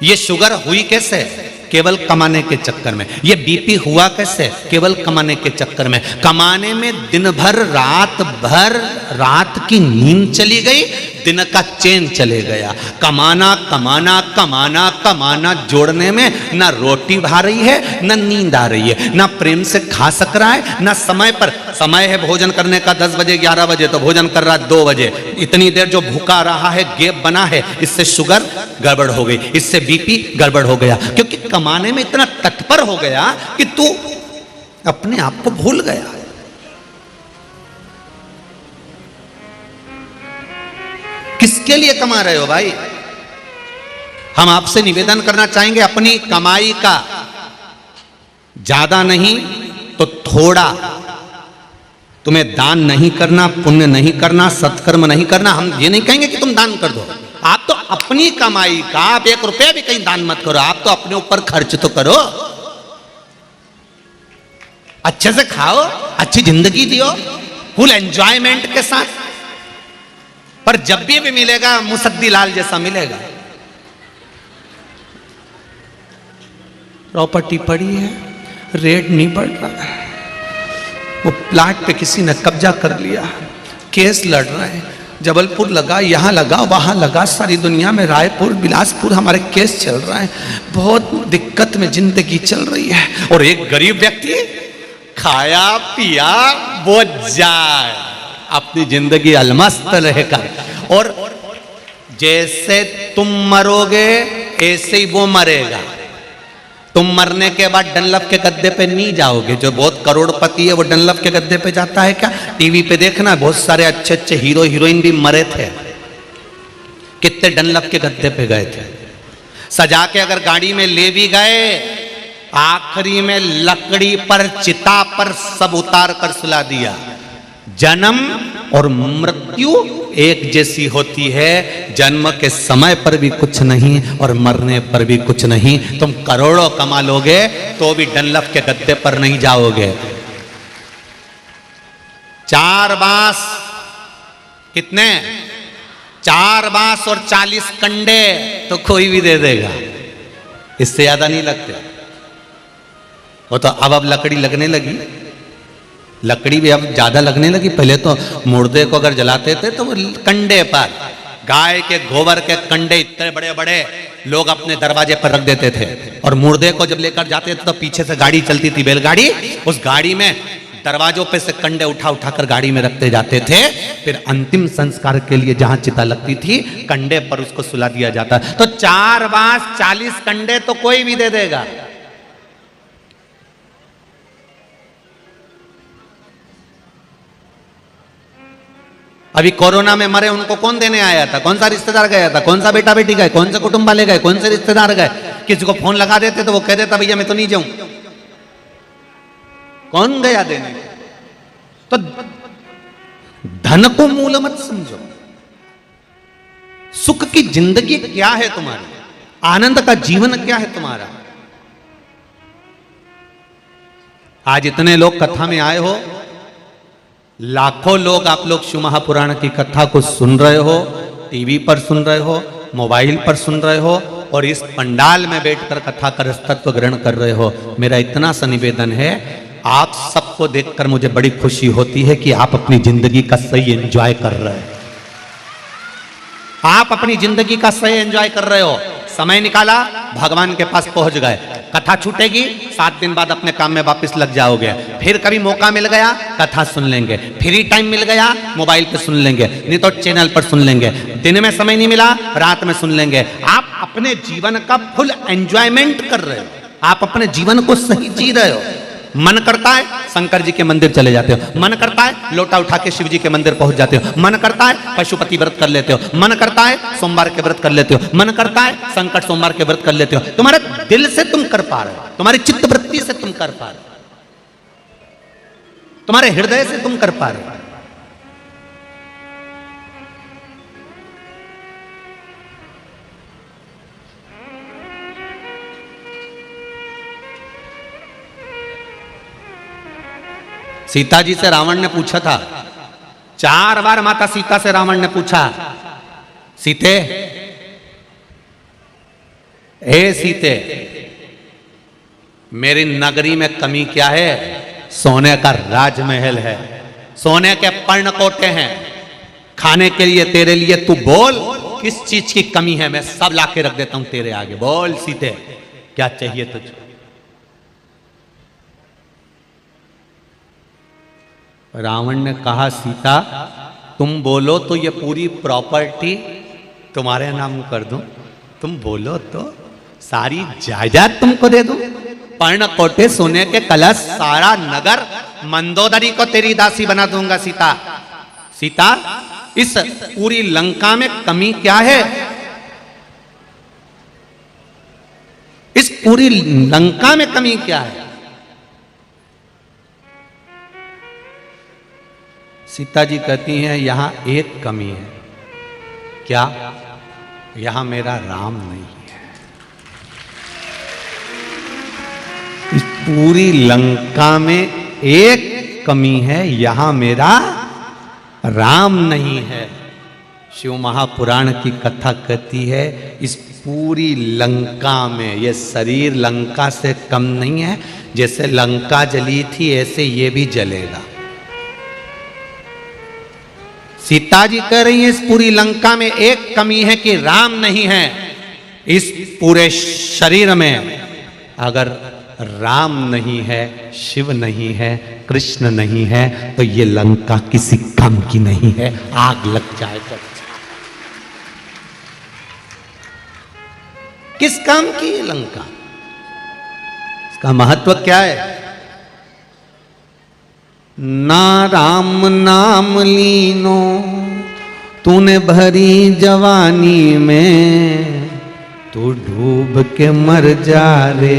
ये शुगर हुई कैसे? केवल कमाने के चक्कर में। ये बीपी हुआ कैसे? केवल कमाने के चक्कर में। कमाने में दिन भर रात की नींद चली गई, दिन का चैन चले गया। कमाना कमाना कमाना कमाना जोड़ने में ना रोटी भा रही है, ना नींद आ रही है, ना प्रेम से खा सक रहा है, ना समय पर। समय है भोजन करने का 10 बजे 11 बजे, तो भोजन कर रहा है 2 बजे। इतनी देर जो भूखा रहा है, गैप बना है, इससे शुगर गड़बड़ हो गई, इससे बीपी गड़बड़ हो गया। क्योंकि कमाने में इतना तत्पर हो गया कि तू अपने आप को भूल गया। किसके लिए कमा रहे हो भाई? हम आपसे निवेदन करना चाहेंगे, अपनी कमाई का ज्यादा नहीं तो थोड़ा, तुम्हें दान नहीं करना, पुण्य नहीं करना, सत्कर्म नहीं करना। हम ये नहीं कहेंगे कि तुम दान कर दो। आप तो अपनी कमाई का आप 1 रुपया भी कहीं दान मत करो। आप तो अपने ऊपर खर्च तो करो, अच्छे से खाओ, अच्छी जिंदगी जियो, फुल एंजॉयमेंट के साथ। पर जब भी मिलेगा मुसद्दी लाल जैसा मिलेगा। प्रॉपर्टी पड़ी है, रेट नहीं बढ़ रहा, वो प्लाट पे किसी ने कब्जा कर लिया, केस लड़ रहे हैं, जबलपुर लगा, यहाँ लगा, वहाँ लगा, सारी दुनिया में रायपुर बिलासपुर हमारे केस चल रहा है। बहुत दिक्कत में जिंदगी चल रही है। और एक गरीब व्यक्ति खाया पिया वो जाए, अपनी जिंदगी अलमस्त रहेगा। और जैसे तुम मरोगे ऐसे ही वो मरेगा। तुम मरने के बाद डनलप के गद्दे पे नहीं जाओगे। जो बहुत करोड़पति है वो डनलप के गद्दे पे जाता है क्या? टीवी पे देखना, बहुत सारे अच्छे अच्छे हीरो हीरोइन भी मरे थे, कितने डनलप के गद्दे पे गए थे। सजा के अगर गाड़ी में ले भी गए, आखिरी में लकड़ी पर, चिता पर सब उतार कर सुला दिया। जन्म और मृत्यु एक जैसी होती है। जन्म के समय पर भी कुछ नहीं और मरने पर भी कुछ नहीं। तुम करोड़ों कमा लोगे तो भी डनलप के गद्दे पर नहीं जाओगे। 4 बांस कितने? 4 बांस और 40 कंडे तो कोई भी दे देगा, इससे ज्यादा नहीं लगते। वो तो अब लकड़ी लगने लगी, लकड़ी भी अब ज्यादा लगने लगी। पहले तो मुर्दे को अगर जलाते थे तो वो कंडे पर, गाय के गोबर के कंडे इतने बड़े बड़े लोग अपने दरवाजे पर रख देते थे। और मुर्दे को जब लेकर जाते थे तो पीछे से गाड़ी चलती थी, बैलगाड़ी, उस गाड़ी में दरवाजों पे से कंडे उठा उठा कर गाड़ी में रखते जाते थे। फिर अंतिम संस्कार के लिए जहां चिता लगती थी, कंडे पर उसको सुला दिया जाता। तो 4 बांस 40 कंडे तो कोई भी दे देगा। अभी कोरोना में मरे उनको कौन देने आया था? कौन सा रिश्तेदार गया था? कौन सा बेटा बेटी गए? कौन से कुटुंब वाले गए? कौन से रिश्तेदार गए? किसी को फोन लगा देते तो वो कह देता भैया मैं तो नहीं जाऊं। कौन गया देने? तो धन को मूल मत समझो। सुख की जिंदगी क्या है तुम्हारी? आनंद का जीवन क्या है तुम्हारा? आज इतने लोग कथा में आए हो, लाखों लोग आप लोग शिव महापुराण की कथा को सुन रहे हो, टीवी पर सुन रहे हो, मोबाइल पर सुन रहे हो, और इस पंडाल में बैठकर कथा का तत्व ग्रहण कर रहे हो। मेरा इतना सा निवेदन है, आप सबको देखकर मुझे बड़ी खुशी होती है कि आप अपनी जिंदगी का सही एंजॉय कर रहे हो। आप अपनी जिंदगी का सही एंजॉय कर रहे हो। समय निकाला, भगवान के पास पहुंच गए। कथा छूटेगी, 7 दिन बाद अपने काम में वापस लग जाओगे। फिर कभी मौका मिल गया कथा सुन लेंगे, फ्री टाइम मिल गया मोबाइल पे सुन लेंगे, नहीं तो चैनल पर सुन लेंगे। दिन में समय नहीं मिला रात में सुन लेंगे। आप अपने जीवन का फुल एंजॉयमेंट कर रहे हो, आप अपने जीवन को सही जी रहे हो। मन करता है शंकर जी के मंदिर चले जाते हो, मन करता है लोटा उठा के शिव जी के मंदिर पहुंच जाते हो, मन करता है पशुपति व्रत कर लेते हो, मन करता है सोमवार के व्रत कर लेते हो, मन करता है संकट सोमवार के व्रत कर लेते हो। तुम्हारे दिल से तुम कर पा रहे हो, तुम्हारी चित्त वृत्ति से तुम कर पा रहे हो, तुम्हारे हृदय से तुम कर पा रहे हो। सीता जी से रावण ने पूछा था, 4 बार माता सीता से रावण ने पूछा, सीते हे सीते, मेरी नगरी में कमी क्या है? सोने का राजमहल है, सोने के पर्णकोटे हैं, खाने के लिए तेरे लिए तू बोल किस चीज की कमी है, मैं सब लाके रख देता हूं तेरे आगे। बोल सीते, क्या चाहिए तुझको? रावण ने कहा, सीता तुम बोलो तो ये पूरी प्रॉपर्टी तुम्हारे नाम कर दूं, तुम बोलो तो सारी जायदाद तुमको दे दूं, पर्णकोटे, सोने के कलश, सारा नगर, मंदोदरी को तेरी दासी बना दूंगा। सीता, सीता इस पूरी लंका में कमी क्या है? इस पूरी लंका में कमी क्या है? सीता जी कहती हैं, यहां एक कमी है। क्या? यहां मेरा राम नहीं है। इस पूरी लंका में एक कमी है, यहां मेरा राम नहीं है। शिव महापुराण की कथा कहती है, इस पूरी लंका में ये शरीर लंका से कम नहीं है, जैसे लंका जली थी ऐसे ये भी जलेगा। सीता जी कह रही है, इस पूरी लंका में एक कमी है कि राम नहीं है। इस पूरे शरीर में अगर राम नहीं है, शिव नहीं है, कृष्ण नहीं है, तो ये लंका किसी काम की नहीं है, आग लग जाए तो। किस काम की ये लंका? इसका महत्व क्या है? ना राम नाम लीनो तूने भरी जवानी में, तू डूब के मर जा रे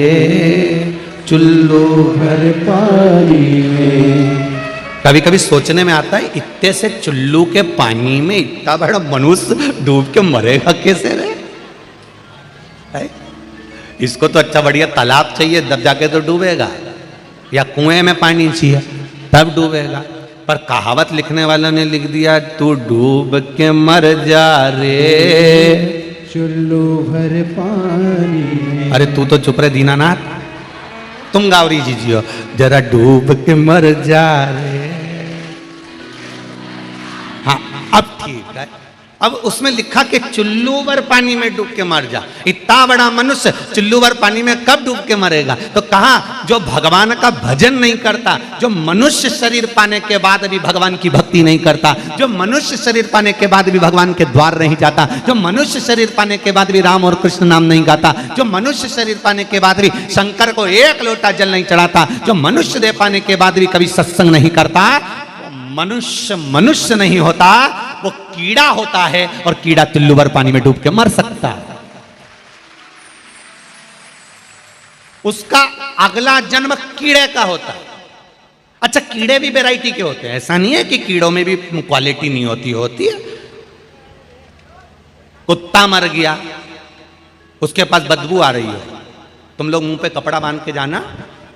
चुल्लू भर पानी में। कभी कभी सोचने में आता है, इतने से चुल्लू के पानी में इतना बड़ा मनुष्य डूब के मरेगा कैसे रे? है? इसको तो अच्छा बढ़िया तालाब चाहिए, तब जाके तो डूबेगा, या कुएं में पानी चाहिए तब डूबेगा। पर कहावत लिखने वालों ने लिख दिया, तू डूब के मर जा रे चुल्लू भर पानी। अरे तू तो चुप रहे दीनानाथ, तुम गावरी जी जियो, जरा डूब के मर जा रे। हाँ अब ठीक है। अब उसमें लिखा कि चुल्लू भर पानी में डूब के मर जा। इतना बड़ा मनुष्य चुल्लू भर पानी में कब डूब के मरेगा? तो कहा, जो भगवान का भजन नहीं करता, जो मनुष्य शरीर पाने के बाद भी भगवान की भक्ति नहीं करता, जो मनुष्य शरीर पाने के बाद भी भगवान के द्वार नहीं जाता, जो मनुष्य शरीर पाने के बाद भी राम और कृष्ण नाम नहीं गाता, जो मनुष्य शरीर पाने के बाद भी शंकर को एक लोटा जल नहीं चढ़ाता, जो मनुष्य देह पाने के बाद भी कभी सत्संग नहीं करता, मनुष्य मनुष्य नहीं होता, वो कीड़ा होता है, और कीड़ा चुल्लू भर पानी में डूब के मर सकता है। उसका अगला जन्म कीड़े का होता है। अच्छा, कीड़े भी वैरायटी के होते हैं, ऐसा नहीं है कि कीड़ों में भी क्वालिटी नहीं होती, होती है। कुत्ता मर गया, उसके पास बदबू आ रही है, तुम लोग मुंह पे कपड़ा बांध के जाना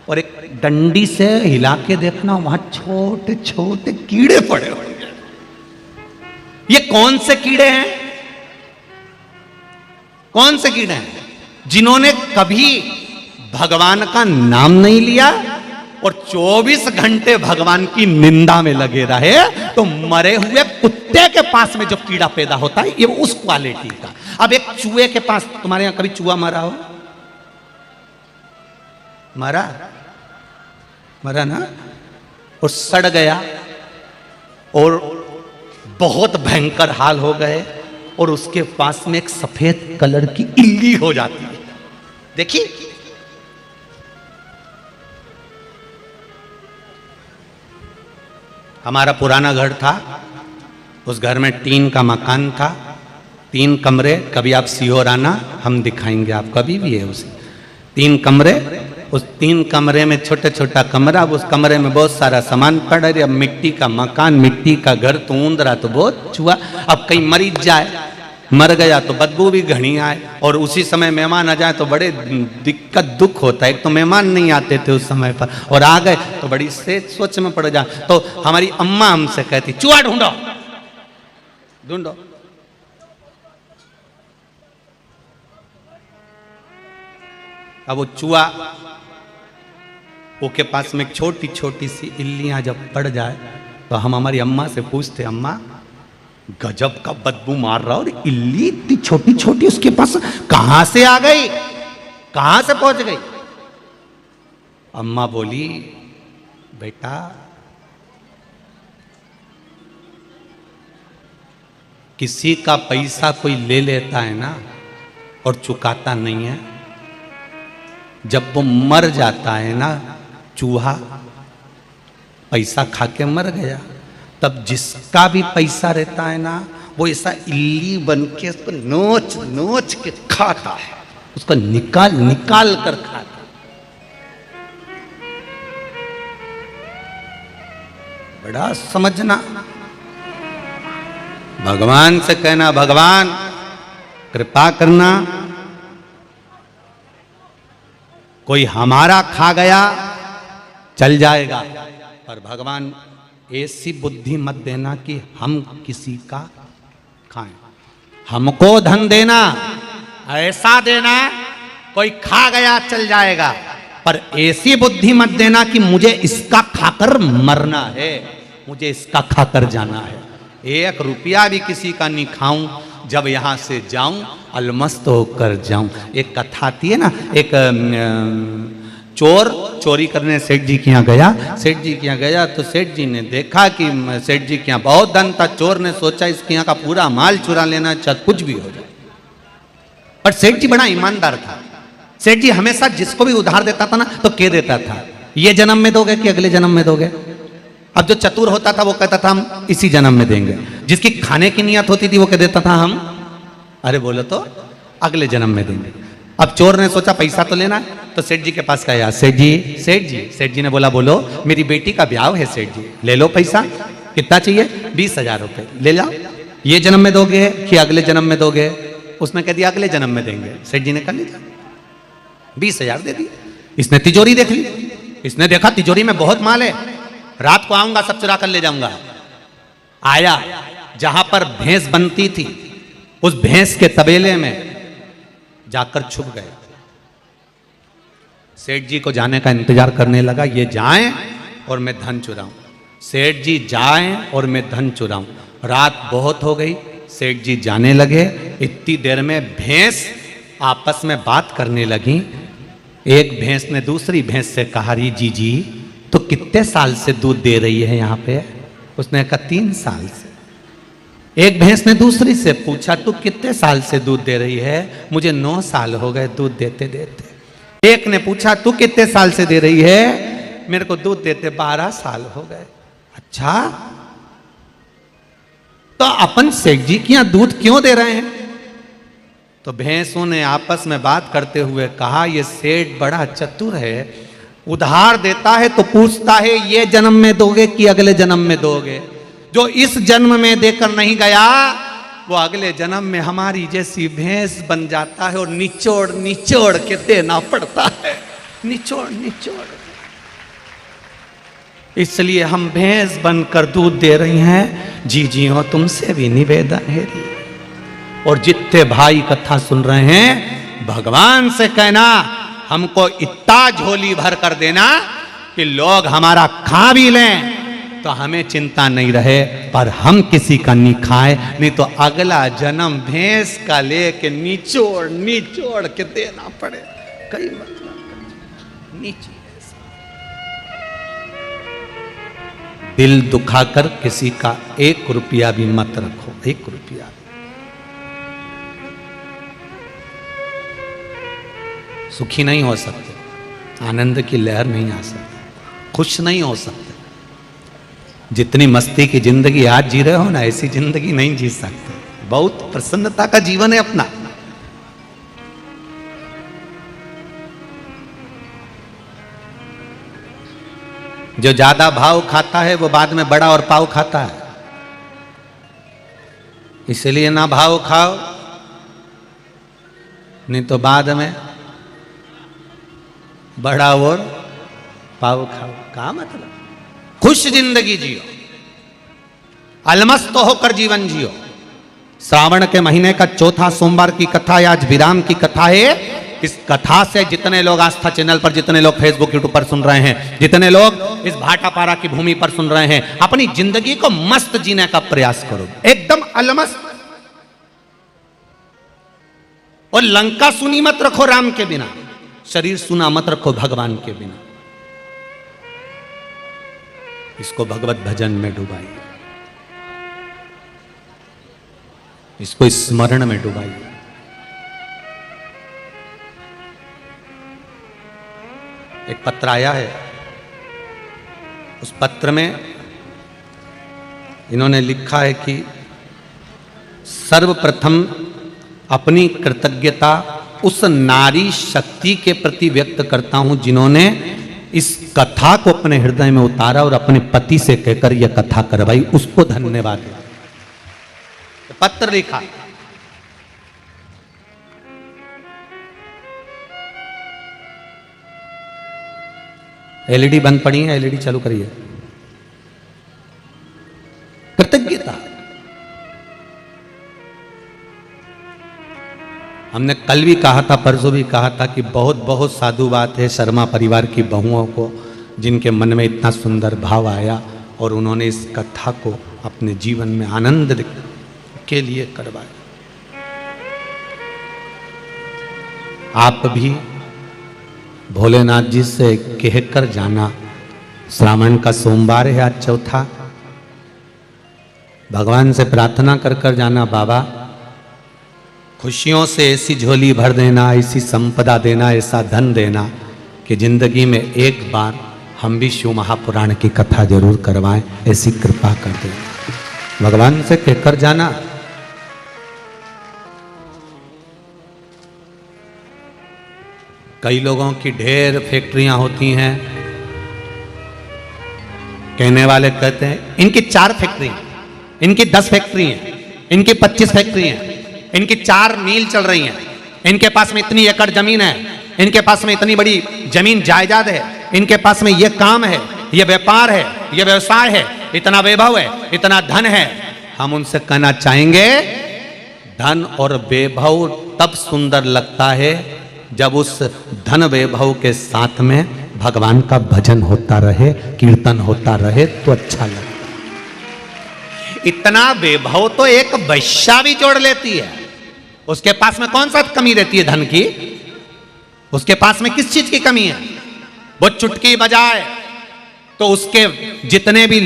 और एक डंडी से हिला के देखना, वहां छोटे छोटे कीड़े पड़े होंगे। ये कौन से कीड़े हैं? कौन से कीड़े हैं? जिन्होंने कभी भगवान का नाम नहीं लिया और 24 घंटे भगवान की निंदा में लगे रहे, तो मरे हुए कुत्ते के पास में जो कीड़ा पैदा होता है, ये उस क्वालिटी का। अब एक चूहे के पास, तुम्हारे यहां कभी चूहा मरा हो? मरा मरा ना, और सड़ गया और बहुत भयंकर हाल हो गए, और उसके पास में एक सफेद कलर की इल्ली हो जाती है। देखिए, हमारा पुराना घर था, उस घर में टीन का मकान था, 3 कमरे। कभी आप सीहोर आना, हम दिखाएंगे आप, कभी भी है उसे। 3 कमरे, उस 3 कमरे में छोटा छोटा कमरा, उस कमरे में बहुत सारा सामान पड़ा है। अब मिट्टी का मकान, मिट्टी का घर, तो ऊंदरा तो बहुत चूहा। अब कहीं मरीज जाए, मर गया तो बदबू भी घनी आए, और उसी समय मेहमान आ जाए तो बड़े दिक्कत दुख होता है। एक तो मेहमान नहीं आते थे उस समय पर, और आ गए तो बड़ी से सोच में पड़ जाए। तो हमारी अम्मा हमसे कहती, चूहा ढूंढो ढूंढो। अब वो चूहा वो के पास में एक छोटी छोटी सी इल्लियां जब पड़ जाए तो हम हमारी अम्मा से पूछते, अम्मा गजब का बदबू मार रहा और इल्ली इतनी छोटी छोटी उसके पास कहां से आ गई, कहां से पहुंच गई? अम्मा बोली, बेटा किसी का पैसा कोई ले लेता है ना और चुकाता नहीं है, जब वो मर जाता है ना चूहा, पैसा खा के मर गया, तब जिसका भी पैसा रहता है ना वो ऐसा इल्ली बन के उसको नोच नोच के खाता है, उसको निकाल निकाल कर खाता। बड़ा समझना, भगवान से कहना भगवान कृपा करना, कोई हमारा खा गया चल जाएगा, पर भगवान ऐसी बुद्धि मत देना कि हम किसी का खाएं। हमको धन देना ऐसा देना कोई खा गया चल जाएगा, पर ऐसी बुद्धि मत देना कि मुझे इसका खाकर मरना है, मुझे इसका खाकर जाना है। 1 रुपया भी किसी का नहीं खाऊं, जब यहां से जाऊं अलमस्त होकर जाऊं। एक कथा आती है ना, एक चोर चोरी करने सेठ जी के यहाँ गया, सेठ जी के यहाँ गया तो सेठ जी ने देखा कि सेठ जी के यहाँ बहुत धन था, चोर ने सोचा इसके यहाँ का पूरा माल चुरा लेना, चाहे कुछ भी हो जाए। पर सेठ जी बड़ा ईमानदार था, सेठ जी हमेशा जिसको भी उधार देता था ना तो कह देता था ये जन्म में दोगे कि अगले जन्म में दोगे। अब जो चतुर होता था वो कहता था हम इसी जन्म में देंगे, जिसकी खाने की नियत होती थी वो कह देता था हम अरे बोलो तो अगले जन्म में देंगे। अब चोर ने सोचा पैसा तो लेना है, तो सेठ जी के पास गया, सेठ जी सेठ जी, सेठ जी ने बोला बोलो मेरी बेटी का ब्याह है सेठ जी, ले लो पैसा, कितना चाहिए? 20,000 रुपये, ले जाओ, ये जन्म में दोगे कि अगले जन्म में दोगे? उसने कह दिया अगले जन्म में देंगे। सेठ जी ने कहा लीजिए 20,000 दे दिए। इसने तिजोरी देख ली, इसने देखा तिजोरी में बहुत माल है, रात को आऊंगा सब चुरा कर ले जाऊंगा। आया जहां पर भैंस बनती थी उस भैंस के तबेले में जाकर छुप गए। सेठ जी को जाने का इंतजार करने लगा, ये जाएं और मैं धन चुराऊं, सेठ जी जाएं और मैं धन चुराऊं। रात बहुत हो गई, सेठ जी जाने लगे, इतनी देर में भैंस आपस में बात करने लगी। एक भैंस ने दूसरी भैंस से कहा, री जी तो कितने साल से दूध दे रही है यहाँ पे? उसने कहा 3 साल से। एक भैंस ने दूसरी से पूछा तू कितने साल से दूध दे रही है? मुझे 9 साल हो गए दूध देते देते। एक ने पूछा तू कितने साल से दे रही है? मेरे को दूध देते 12 साल हो गए। अच्छा, तो अपन सेठ जी के यहाँ दूध क्यों दे रहे हैं? तो भैंसों ने आपस में बात करते हुए कहा, ये सेठ बड़ा चतुर है, उधार देता है तो पूछता है ये जन्म में दोगे कि अगले जन्म में दोगे। जो इस जन्म में देकर नहीं गया वो अगले जन्म में हमारी जैसी भैंस बन जाता है और निचोड़ निचोड़ के देना पड़ता है, निचोड़ निचोड़। इसलिए हम भैंस बनकर दूध दे रही हैं। जी हो, तुमसे भी निवेदन है और जितने भाई कथा सुन रहे हैं भगवान से कहना हमको इतना झोली भर कर देना कि लोग हमारा खा भी लें तो हमें चिंता नहीं रहे, पर हम किसी का नहीं खाए, नहीं तो अगला जन्म भैंस का लेके निचोड़ निचोड़ के देना पड़े। कई मतलब नीचे दिल दुखाकर किसी का 1 रुपया भी मत रखो, 1 रुपया। सुखी नहीं हो सकते, आनंद की लहर नहीं आ सकती, खुश नहीं हो सकते। जितनी मस्ती की जिंदगी आज जी रहे हो ना, ऐसी जिंदगी नहीं जी सकते। बहुत प्रसन्नता का जीवन है अपना। जो ज्यादा भाव खाता है वो बाद में बड़ा और पाव खाता है। इसलिए ना भाव खाओ, नहीं तो बाद में बड़ा और पाव खाओ। क्या मतलब? खुश जिंदगी जियो, अलमस्त होकर जीवन जियो। श्रावण के महीने का चौथा सोमवार की कथा है, आज विराम की कथा है। इस कथा से जितने लोग आस्था चैनल पर, जितने लोग फेसबुक यूट्यूब पर सुन रहे हैं, जितने लोग इस भाटापारा की भूमि पर सुन रहे हैं, अपनी जिंदगी को मस्त जीने का प्रयास करो, एकदम अलमस्त। और लंका सुनी मत रखो राम के बिना, शरीर सुना मत रखो भगवान के बिना। इसको भगवत भजन में डुबाइए, इसको स्मरण में डुबाइए। एक पत्र आया है, उस पत्र में इन्होंने लिखा है कि सर्वप्रथम अपनी कृतज्ञता उस नारी शक्ति के प्रति व्यक्त करता हूं जिन्होंने इस कथा को अपने हृदय में उतारा और अपने पति से कहकर यह कथा करवाई, उसको धन्यवाद। पत्र लिखा, एलईडी बंद पड़ी है, एलईडी चालू करिए। कृतज्ञता। हमने कल भी कहा था, परसों भी कहा था कि बहुत बहुत साधु बात है शर्मा परिवार की बहुओं को, जिनके मन में इतना सुंदर भाव आया और उन्होंने इस कथा को अपने जीवन में आनंद के लिए करवाया। आप भी भोलेनाथ जी से कहकर जाना, श्रावण का सोमवार है आज चौथा, भगवान से प्रार्थना कर कर जाना, बाबा खुशियों से ऐसी झोली भर देना, ऐसी संपदा देना, ऐसा धन देना कि जिंदगी में एक बार हम भी शिव महापुराण की कथा जरूर करवाएं, ऐसी कृपा कर दे। भगवान से कहकर जाना। कई लोगों की ढेर फैक्ट्रियां होती हैं, कहने वाले कहते हैं इनकी 4 फैक्ट्री, इनकी 10 फैक्ट्री हैं, इनकी 25 फैक्ट्री हैं, इनकी 4 मील चल रही हैं, इनके पास में इतनी एकड़ जमीन है, इनके पास में इतनी बड़ी जमीन जायदाद है, इनके पास में यह काम है, यह व्यापार है, यह व्यवसाय है, इतना वैभव है, इतना धन है। हम उनसे कहना चाहेंगे धन और वैभव तब सुंदर लगता है जब उस धन वैभव के साथ में भगवान का भजन होता रहे, कीर्तन होता रहे तो अच्छा लगता। इतना वैभव तो एक वैश्या भी जोड़ लेती है, उसके पास में कौन सा कमी रहती है धन की? उसके पास में किस चीज की कमी है? वो चुटकी बजाए तो उसके जितने भी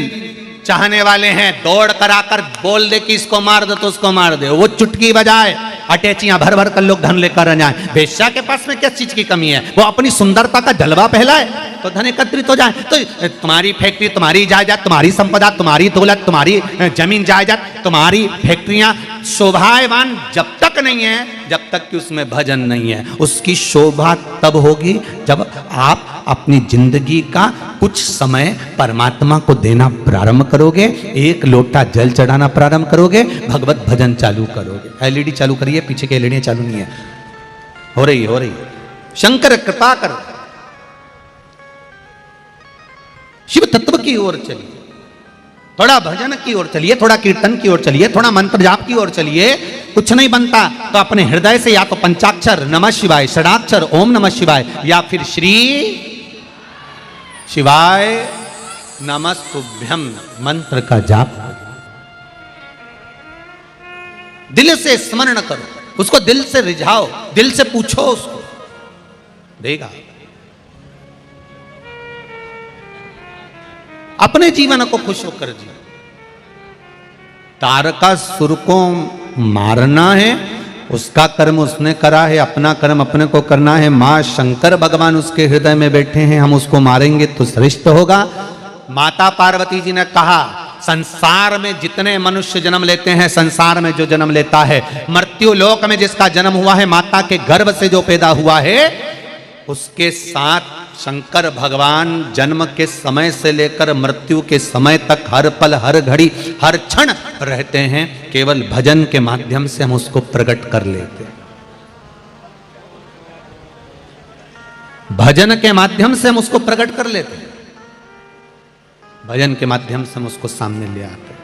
चाहने वाले हैं दौड़ कराकर बोल दे कि इसको मार दे तो उसको मार दे, वो चुटकी बजाए, अटैचियां भर भर कर लोग धन लेकर जाए। वेश्या के पास में किस चीज की कमी है? वो अपनी सुंदरता का जलवा फैलाए तो धन एकत्रित हो जाए। तो तुम्हारी फैक्ट्री, तुम्हारी जायदाद, तुम्हारी संपदा, तुम्हारी दौलत, तुम्हारी जमीन जायदाद, तुम्हारी फैक्ट्रियां शोभावान जब तक नहीं है, जब तक कि उसमें भजन नहीं है। उसकी शोभा तब होगी जब आप अपनी जिंदगी का कुछ समय परमात्मा को देना प्रारंभ करोगे, एक लोटा जल चढ़ाना प्रारंभ करोगे, भगवत भजन चालू करोगे। एलईडी चालू करिए, पीछे की एलईडी चालू नहीं है, हो रही है। शंकर कृपा कर, शिव तत्व की ओर चलिए, थोड़ा भजन की ओर चलिए, थोड़ा कीर्तन की ओर चलिए, थोड़ा मंत्र जाप की ओर चलिए। कुछ नहीं बनता तो अपने हृदय से या तो पंचाक्षर नमः शिवाय, षडाक्षर ओम नमः शिवाय, या फिर श्री शिवाय नमस्तुभ्यम मंत्र का जाप दिल से स्मरण करो, उसको दिल से रिझाओ, दिल से पूछो, उसको देगा। अपने जीवन को खुश होकर जी। तारकासुर को मारना है, उसका कर्म उसने करा है, अपना कर्म अपने को करना है। मां शंकर भगवान उसके हृदय में बैठे हैं, हम उसको मारेंगे तो श्रेष्ठ होगा। माता पार्वती जी ने कहा संसार में जितने मनुष्य जन्म लेते हैं, संसार में जो जन्म लेता है, मृत्यु लोक में जिसका जन्म हुआ है, माता के गर्भ से जो पैदा हुआ है, उसके साथ शंकर भगवान जन्म के समय से लेकर मृत्यु के समय तक हर पल, हर घड़ी, हर क्षण रहते हैं। केवल भजन के माध्यम से हम उसको प्रकट कर लेते हैं। भजन के माध्यम से हम उसको प्रकट कर लेते हैं, भजन के माध्यम से हम उसको सामने ले आते हैं।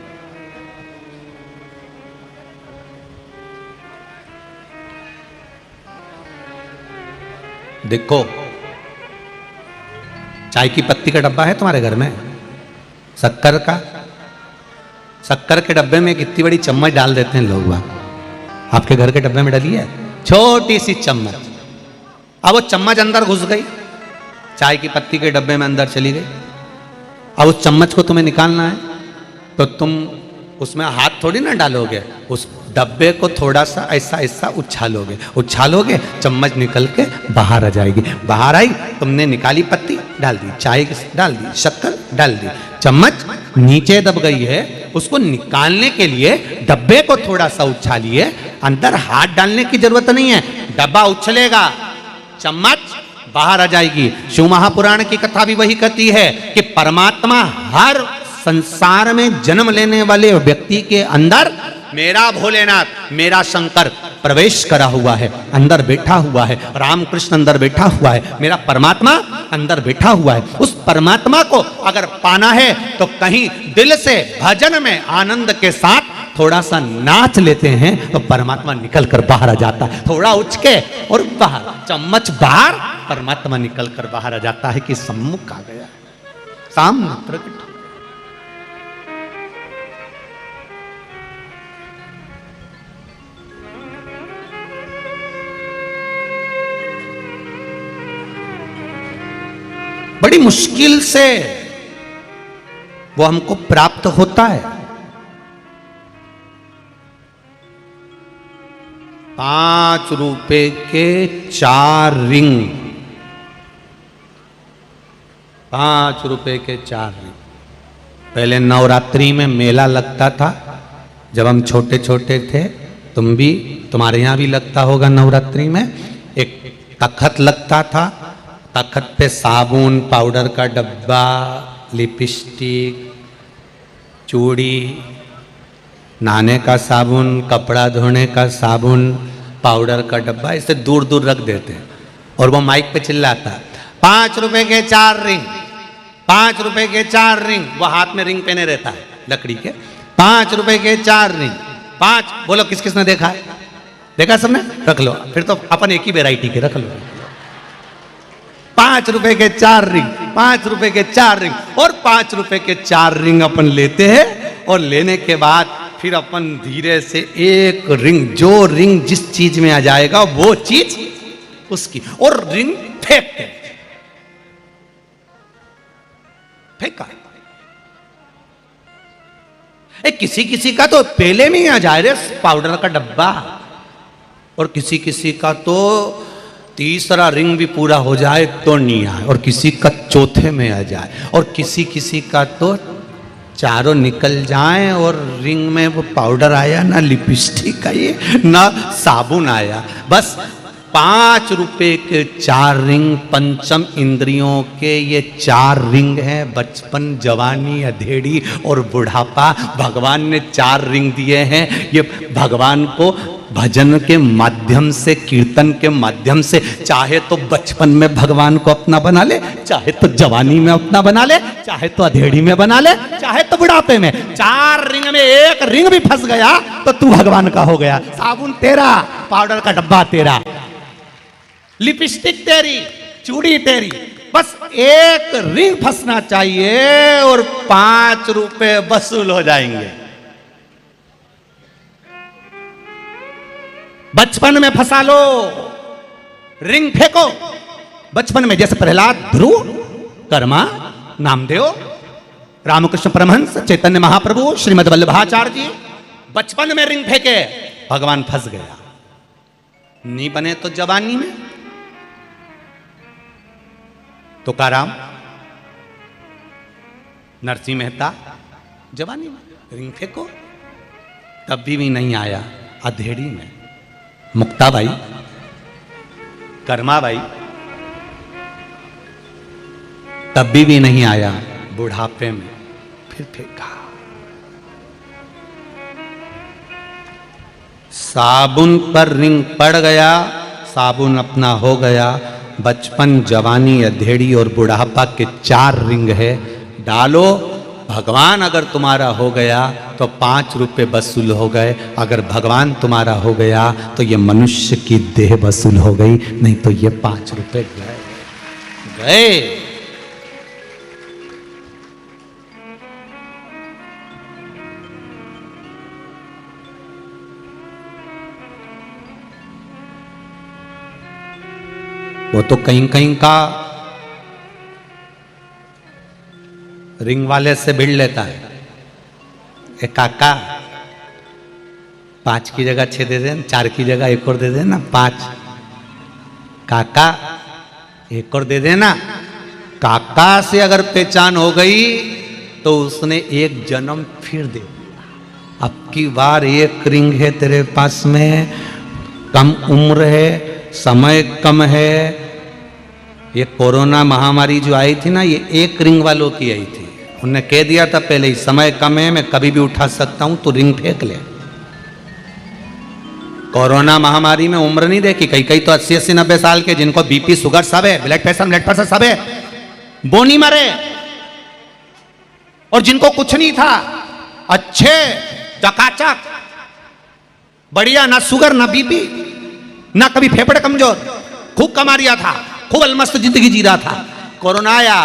देखो, चाय की पत्ती का डब्बा है तुम्हारे घर में? शक्कर का, शक्कर के डब्बे में कितनी बड़ी चम्मच डाल देते हैं लोग। आपके घर के डब्बे में डली है छोटी सी चम्मच। अब वो चम्मच अंदर घुस गई, चाय की पत्ती के डब्बे में अंदर चली गई। अब उस चम्मच को तुम्हें निकालना है तो तुम उसमें हाथ थोड़ी ना डालोगे, उस डब्बे को थोड़ा सा ऐसा ऐसा उछालोगे, उछालोगे, चम्मच निकल के बाहर आ जाएगी। बाहर आई, तुमने निकाली पत्ती, डाल दी, चाय डाल दी, शक्कर डाल दी, चम्मच नीचे दब गई है। उसको निकालने के लिए डब्बे को थोड़ा सा उछालिए, अंदर हाथ डालने की जरूरत नहीं है। डब्बा उछलेगा, चम्मच बाहर आ जाएगी। शिव महापुराण की कथा भी वही कहती है कि परमात्मा हर संसार में जन्म लेने वाले व्यक्ति के अंदर मेरा भोलेनाथ, मेरा शंकर प्रवेश करा हुआ है, अंदर बैठा हुआ है। रामकृष्ण अंदर बैठा हुआ है, मेरा परमात्मा अंदर बैठा हुआ है। उस परमात्मा को अगर पाना है तो कहीं दिल से भजन में आनंद के साथ थोड़ा सा नाच लेते हैं तो परमात्मा निकल कर बाहर आ जाता है। थोड़ा उचके और बाहर, चम्मच बाहर, परमात्मा निकल कर बाहर आ जाता है कि सम्मुख आ गया, सामने प्रकट। बड़ी मुश्किल से वो हमको प्राप्त होता है। 5 रुपए के 4 रिंग, 5 रुपए के 4 रिंग। पहले नवरात्रि में मेला लगता था जब हम छोटे छोटे थे, तुम भी, तुम्हारे यहाँ भी लगता होगा नवरात्रि में। एक तखत लगता था, तखत पे साबुन, पाउडर का डब्बा, लिपस्टिक, चूड़ी, नहाने का साबुन, कपड़ा धोने का साबुन, पाउडर का डब्बा, इसे दूर दूर रख देते हैं। और वो माइक पे चिल्लाता, 5 रुपए के 4 रिंग, 5 रुपए के 4 रिंग। वो हाथ में रिंग पहने रहता है लकड़ी के। 5 रुपए के 4 रिंग, 5। बोलो किस किसने देखा है? देखा सबने? रख लो, फिर तो अपन एक ही वेराइटी के रख लो। 5 रुपए के 4 रिंग, 5 रुपए के 4 रिंग। और 5 रुपए के 4 रिंग अपन लेते हैं, और लेने के बाद फिर अपन धीरे से एक रिंग, जो रिंग जिस चीज में आ जाएगा वो चीज उसकी, और रिंग फेंकते, फेंका। किसी किसी का तो पहले में ही आ जाए रे पाउडर का डब्बा, और किसी किसी का तो तीसरा रिंग भी पूरा हो जाए तो नहीं आए, और किसी का चौथे में आ जाए, और किसी किसी का तो चारों निकल जाएं और रिंग में वो पाउडर आया ना, लिपस्टिक आई ना, साबुन आया। बस 5 रुपए के 4 रिंग, पंचम इंद्रियों के ये 4 रिंग हैं। बचपन, जवानी, अधेड़ी और बुढ़ापा, भगवान ने 4 रिंग दिए हैं। ये भगवान को भजन के माध्यम से, कीर्तन के माध्यम से, चाहे तो बचपन में भगवान को अपना बना ले, चाहे तो जवानी में अपना बना ले, चाहे तो अधेड़ी में बना ले, चाहे तो बुढ़ापे में। 4 रिंग में एक रिंग भी फंस गया तो तू भगवान का हो गया। साबुन तेरा, पाउडर का डब्बा तेरा, लिपस्टिक तेरी, चूड़ी तेरी, बस एक रिंग फंसना चाहिए और 5 रुपए वसूल हो जाएंगे। बचपन में फंसा लो, रिंग फेंको। बचपन में जैसे प्रहलाद, ध्रुव, कर्मा, नामदेव, रामकृष्ण परमहंस, चैतन्य महाप्रभु, श्रीमद् वल्लभाचार्य जी बचपन में रिंग फेंके, भगवान फंस गया। नहीं बने तो जवानी में, तुकाराम, नरसिंह मेहता जवानी में रिंग फेंको, तब भी नहीं आया। अधेड़ी में मुक्ताबाई, कर्माबाई, तब भी नहीं आया। बुढ़ापे में फिर फेंका। साबुन पर रिंग पड़ गया, साबुन अपना हो गया। बचपन, जवानी, अधेड़ी और बुढ़ापा के 4 रिंग है। डालो भगवान अगर तुम्हारा हो गया तो 5 रुपए वसूल हो गए, अगर भगवान तुम्हारा हो गया तो ये मनुष्य की देह वसूल हो गई, नहीं तो ये 5 रुपए गए गए। वो तो कहीं कहीं का रिंग वाले से भिड़ लेता है, ए काका 5 की जगह 6 दे देना, 4 की जगह 1 और दे देना, 5 काका 1 और दे देना। काका से अगर पहचान हो गई तो उसने एक जन्म फिर दे दिया। अब की बार 1 रिंग है तेरे पास में, कम उम्र है, समय कम है। ये कोरोना महामारी जो आई थी ना, ये 1 रिंग वालों की आई थी। उन्होंने कह दिया था पहले ही, समय कम है, मैं कभी भी उठा सकता हूं, तो रिंग फेंक ले। कोरोना महामारी में उम्र नहीं देखी, कई कई तो 80-80, 90 साल के, जिनको बीपी शुगर सब है, ब्लड प्रेशर सब है, वो नहीं मरे। और जिनको कुछ नहीं था, अच्छे चकाचक बढ़िया, ना शुगर ना बीपी ना कभी फेफड़े कमजोर, खूब कमा रिया था, खूब अलमस्त जिंदगी जी रहा था। कोरोना आया,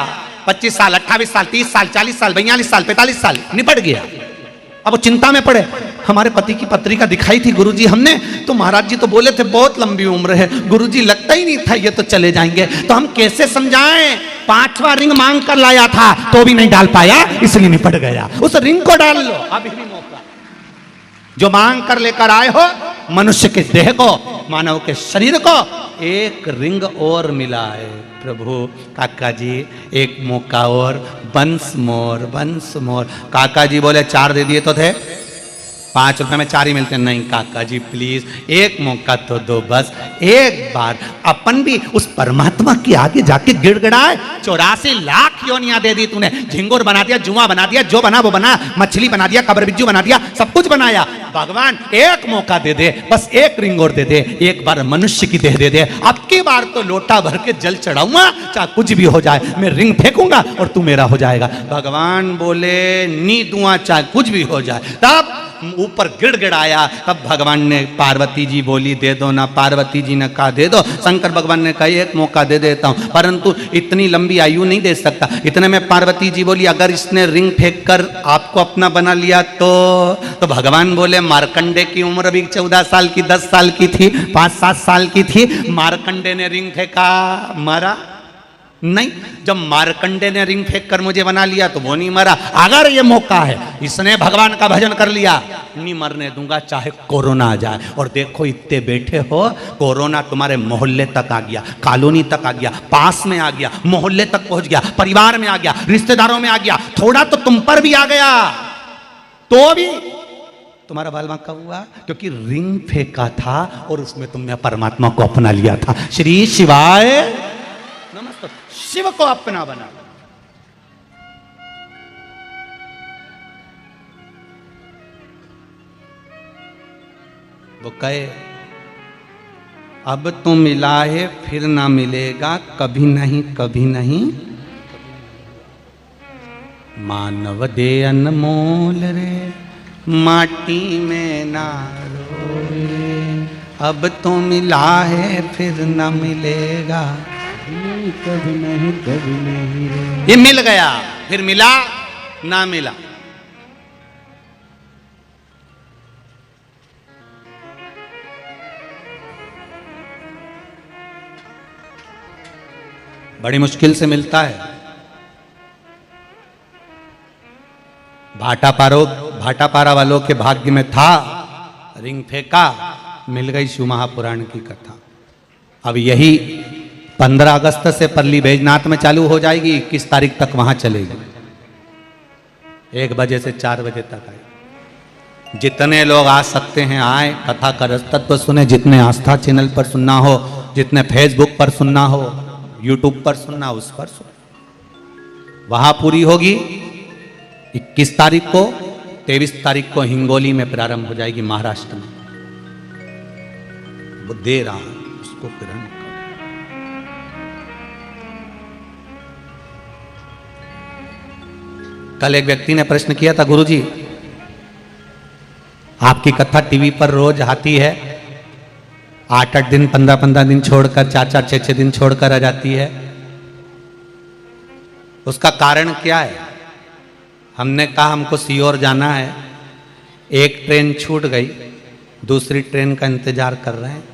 25 साल 28 साल 30 साल 40 साल 42 साल 45 साल निपट गया। अब वो चिंता में पड़े। हमारे पति की पत्रिका दिखाई थी गुरुजी हमने, तो महाराज जी तो बोले थे बहुत लंबी उम्र है। गुरुजी लगता ही नहीं था ये तो चले जाएंगे, तो हम कैसे समझाएं। 5वां रिंग मांग कर लाया था तो भी नहीं डाल पाया, इसलिए निपट गया। उस रिंग को डाल लो, अभी भी मौका। जो मांग कर लेकर आए हो, मनुष्य के देह को, मानव के शरीर को 1 रिंग और मिला है। प्रभु काका जी 1 मौका और, वंस मोर। काका जी बोले 4 दे दिए तो थे, 5 रुपए में 4 ही मिलते। नहीं काका जी प्लीज 1 मौका तो दो, बस एक बार। अपन भी उस परमात्मा के आगे जाके गिड़गिड़ाए। 84 लाख योनियां दे दी तूने, झिंगुर बना दिया, जुआ बना दिया, जो बना वो बना, मछली बना दिया, कबर बिज्जू बना दिया, सब कुछ बनाया। भगवान 1 मौका दे दे, बस 1 रिंग और दे दे, एक बार मनुष्य की देह दे दे। अब की बार तो लोटा भर के जल चढ़ाऊंगा, चाहे कुछ भी हो जाए, मैं रिंग फेंकूंगा और तू मेरा हो जाएगा। भगवान बोले नी दुआ, चाहे कुछ भी हो जाए। तब ऊपर गिड़गिड़ाया। तब भगवान ने, पार्वती जी बोली दे दो ना, पार्वती जी ने कहा दे दो। शंकर भगवान ने कहा 1 मौका दे देता हूं, परंतु इतनी लंबी आयु नहीं दे सकता। इतने में पार्वती जी बोली अगर इसने रिंग फेंक कर आपको अपना बना लिया तो भगवान बोले मार्कंडे की उम्र भी 14 साल की 10 साल की थी, 5-7 साल की थी। मार्कंडे ने रिंग फेंका, मरा नहीं। जब मार्कंडे ने रिंग फेंक कर मुझे बना लिया तो वो नहीं मरा। अगर ये मौका है, इसने भगवान का भजन कर लिया, नहीं मरने दूंगा चाहे कोरोना आ जाए। और देखो इतने बैठे हो, कोरोना तुम्हारे मोहल्ले तक आ गया, कॉलोनी तक आ गया, पास में आ गया, मोहल्ले तक पहुंच गया, परिवार में आ गया, रिश्तेदारों में आ गया, थोड़ा तो तुम पर भी आ गया, तो भी तुम्हारा बाल बांका हुआ, क्योंकि रिंग फेंका था और उसमें तुमने परमात्मा को अपना लिया था। श्री शिवाय नमस्ते। शिव को अपना बना। वो कहे अब तो मिला है फिर ना मिलेगा, कभी नहीं कभी नहीं। मानव दे अनमोल रे, माटी में ना रोए। अब तो मिला है फिर ना मिलेगा, कभी नहीं कभी नहीं। ये मिल गया, फिर मिला ना मिला। बड़ी मुश्किल से मिलता है। भाटापारा वालों के भाग्य में था, रिंग फेंका, मिल गई। शिव महापुराण की कथा। अब यही 15 अगस्त से परली बैजनाथ में चालू हो जाएगी, 21 तारीख तक वहां चलेगी, 1 बजे से 4 बजे तक आए। जितने लोग आ सकते हैं आए, कथा का रसतत्व सुने। जितने आस्था चैनल पर सुनना हो, जितने फेसबुक पर सुनना हो, यूट्यूब पर सुनना, उस पर सुन। वहां पूरी होगी 21 तारीख को, 23 तारीख को हिंगोली में प्रारंभ हो जाएगी, महाराष्ट्र में। वो दे रहा है, उसको ग्रहण करो। कल एक व्यक्ति ने प्रश्न किया था, गुरुजी आपकी कथा टीवी पर रोज आती है, 8-8 दिन 15-15 दिन छोड़कर, 4-4 6-6 दिन छोड़कर आ जाती है, उसका कारण क्या है? हमने कहा हमको सीहोर जाना है, एक ट्रेन छूट गई, दूसरी ट्रेन का इंतजार कर रहे हैं,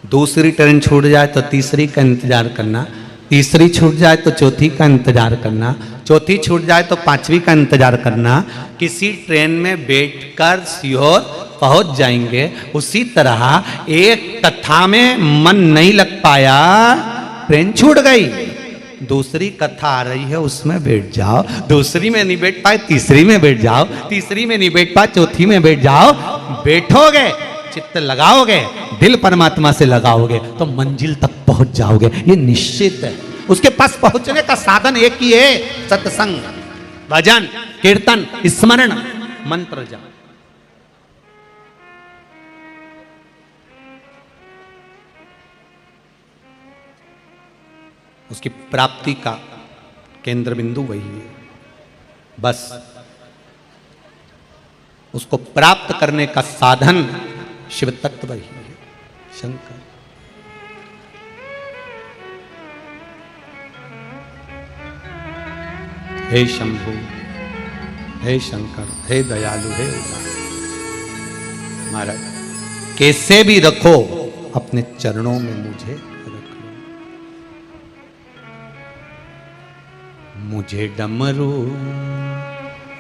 दूसरी ट्रेन छूट जाए तो तीसरी का इंतजार करना, तीसरी छूट जाए तो चौथी का इंतजार करना, चौथी छूट जाए तो पांचवी का इंतजार करना, किसी ट्रेन में बैठकर सीहोर पहुंच जाएंगे। उसी तरह एक कथा में मन नहीं लग पाया, ट्रेन छूट गई, दूसरी कथा आ रही है उसमें बैठ जाओ, दूसरी में नहीं बैठ पाए तीसरी में बैठ जाओ, तीसरी में नहीं बैठ पाए चौथी में बैठ जाओ। बैठोगे, चित्त लगाओगे, दिल परमात्मा से लगाओगे तो मंजिल तक पहुंच जाओगे, ये निश्चित है। उसके पास पहुंचने का साधन एक ही है, सत्संग, भजन, कीर्तन, स्मरण, मंत्र जाप। उसकी प्राप्ति का केंद्र बिंदु वही है। बस उसको प्राप्त करने का साधन शिव तत्व ही है, शंकर। हे शंभु, हे शंकर, हे दयालु, हे उदार, महाराज कैसे भी रखो अपने चरणों में मुझे रख लो। मुझे डमरू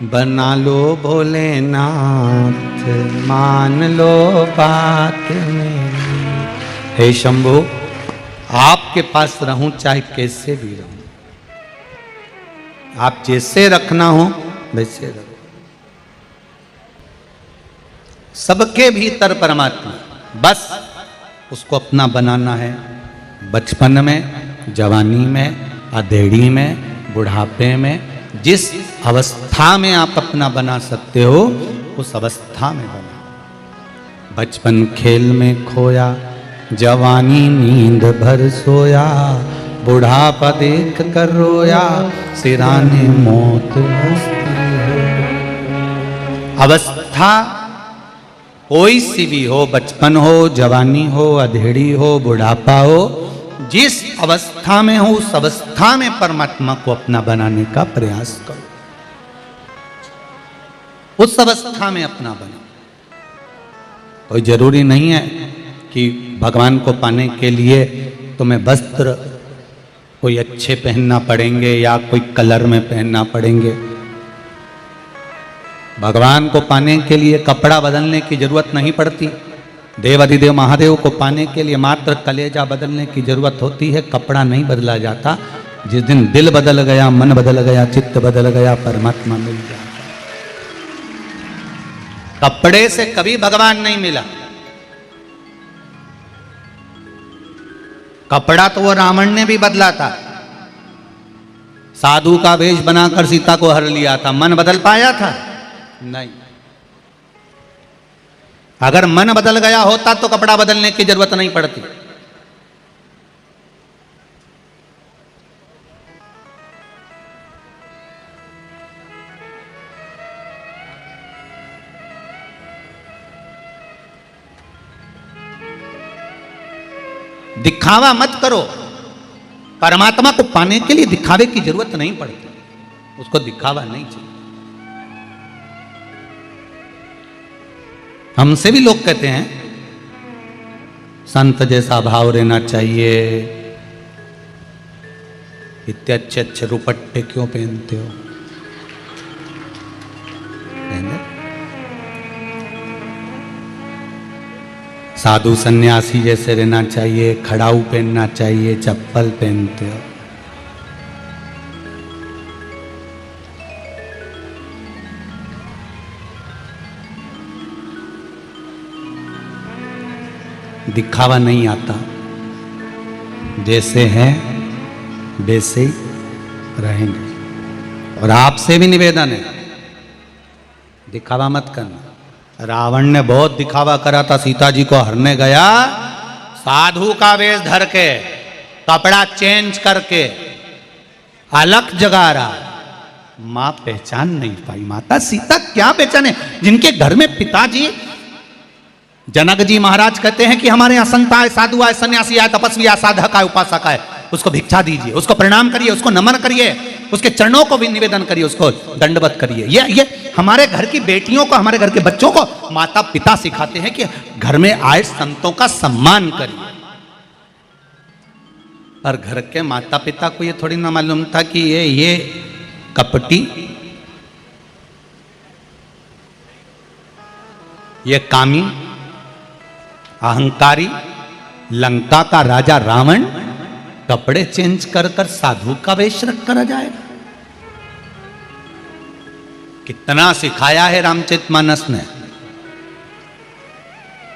बना लो भोलेनाथ, मान लो बात मेरी। हे शंभु, आपके पास रहूं चाहे कैसे भी रहूं, आप जैसे रखना हो वैसे रखो। सबके भीतर परमात्मा, बस उसको अपना बनाना है। बचपन में, जवानी में, अधेड़ी में, बुढ़ापे में, जिस अवस्था में आप अपना बना सकते हो उस अवस्था में बना। बचपन खेल में खोया, जवानी नींद भर सोया, बुढ़ापा देख कर रोया, सिराने मौत हंसती है। अवस्था कोई सी भी हो, बचपन हो, जवानी हो, अधेड़ी हो, बुढ़ापा हो, जिस अवस्था में हो उस अवस्था में परमात्मा को अपना बनाने का प्रयास करो। उस अवस्था में अपना बनो। कोई जरूरी नहीं है कि भगवान को पाने के लिए तुम्हें वस्त्र कोई अच्छे पहनना पड़ेंगे या कोई कलर में पहनना पड़ेंगे। भगवान को पाने के लिए कपड़ा बदलने की जरूरत नहीं पड़ती। देव अधिदेव महादेव को पाने के लिए मात्र कलेजा बदलने की जरूरत होती है, कपड़ा नहीं बदला जाता। जिस दिन दिल बदल गया, मन बदल गया, चित्त बदल गया, परमात्मा मिल जाता। कपड़े से कभी भगवान नहीं मिला। कपड़ा तो वो रावण ने भी बदला था, साधु का वेश बनाकर सीता को हर लिया था। मन बदल पाया था? नहीं। अगर मन बदल गया होता तो कपड़ा बदलने की जरूरत नहीं पड़ती। दिखावा मत करो। परमात्मा को पाने के लिए दिखावे की जरूरत नहीं पड़ती, उसको दिखावा नहीं चाहिए। हमसे भी लोग कहते हैं संत जैसा भाव रहना चाहिए, इतने अच्छे अच्छे रुपट्टे क्यों पहनते हो? साधु सन्यासी जैसे रहना चाहिए, खड़ाऊ पहनना चाहिए, चप्पल पहनते हो। दिखावा नहीं आता, जैसे हैं वैसे ही रहेंगे। और आपसे भी निवेदन है, दिखावा मत करना। रावण ने बहुत दिखावा करा था, सीता जी को हरने गया, साधु का वेश धर के, कपड़ा चेंज करके, अलग जगा रहा, मां पहचान नहीं पाई। माता सीता क्या पहचाने, जिनके घर में पिताजी जनक जी महाराज कहते हैं कि हमारे यहाँ संत आए, साधु आए, सन्यासी आए, तपस्वी आए, साधक आए, उपासक आए, उसको भिक्षा दीजिए, उसको प्रणाम करिए, उसको नमन करिए, उसके चरणों को भी निवेदन करिए, उसको दंडवत करिए। ये हमारे घर की बेटियों को, हमारे घर के बच्चों को माता पिता सिखाते हैं कि घर में आए संतों का सम्मान करिए। और घर के माता पिता को ये थोड़ी ना मालूम था कि ये कपटी, ये कामी, अहंकारी, लंका का राजा रावण कपड़े चेंज कर कर साधु का वेश रख कर आ जाएगा। कितना सिखाया है रामचरितमानस ने।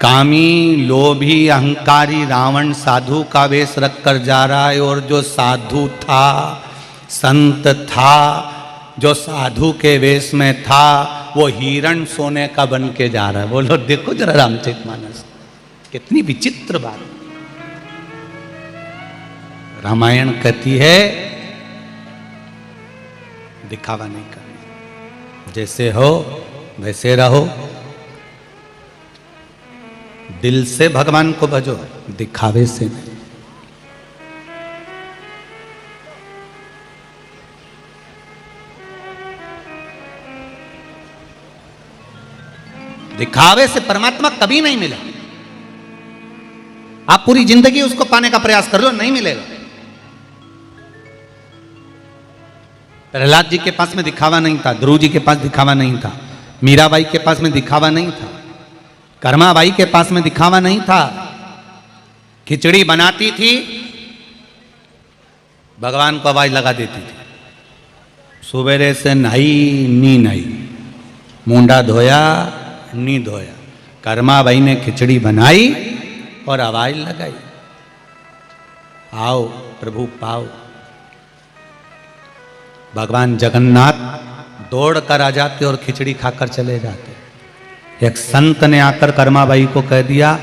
कामी, लोभी, अहंकारी रावण साधु का वेश रख कर जा रहा है, और जो साधु था, संत था, जो साधु के वेश में था, वो हिरण सोने का बन के जा रहा है। बोलो देखो जरा रामचरितमानस, कितनी विचित्र बात। रामायण कहती है दिखावा नहीं करना, जैसे हो वैसे रहो, दिल से भगवान को भजो, दिखावे से नहीं। दिखावे से परमात्मा कभी नहीं मिला। आप पूरी जिंदगी उसको पाने का प्रयास कर लो, नहीं मिलेगा। प्रहलाद जी के पास में दिखावा नहीं था, ध्रुव जी के पास दिखावा नहीं था, मीराबाई के पास में दिखावा नहीं था, कर्माबाई के पास में दिखावा नहीं था। खिचड़ी बनाती थी, भगवान को आवाज लगा देती थी, सुबेरे से नहाई नी नहाई, मुंडा धोया नी धोया। कर्माबाई ने खिचड़ी बनाई और आवाज लगाई, आओ प्रभु पाओ। भगवान जगन्नाथ दौड़ कर आ जाते और खिचड़ी खाकर चले जाते। एक संत ने आकर कर्माबाई को कह दिया,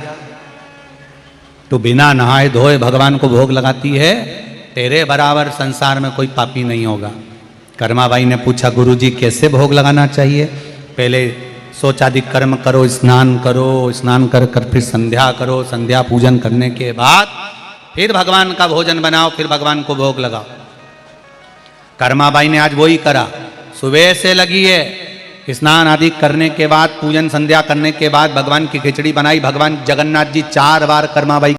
तू बिना नहाए धोए भगवान को भोग लगाती है, तेरे बराबर संसार में कोई पापी नहीं होगा। कर्माबाई ने पूछा, गुरुजी कैसे भोग लगाना चाहिए? पहले शौचादिक कर्म करो, स्नान करो, स्नान कर कर फिर संध्या करो, संध्या पूजन करने के बाद फिर भगवान का भोजन बनाओ, फिर भगवान को भोग लगाओ। कर्माबाई ने आज वही करा, सुबह से लगी है, स्नान आदि करने के बाद, पूजन संध्या करने के बाद भगवान की खिचड़ी बनाई। भगवान जगन्नाथ जी 4 बार कर्माबाई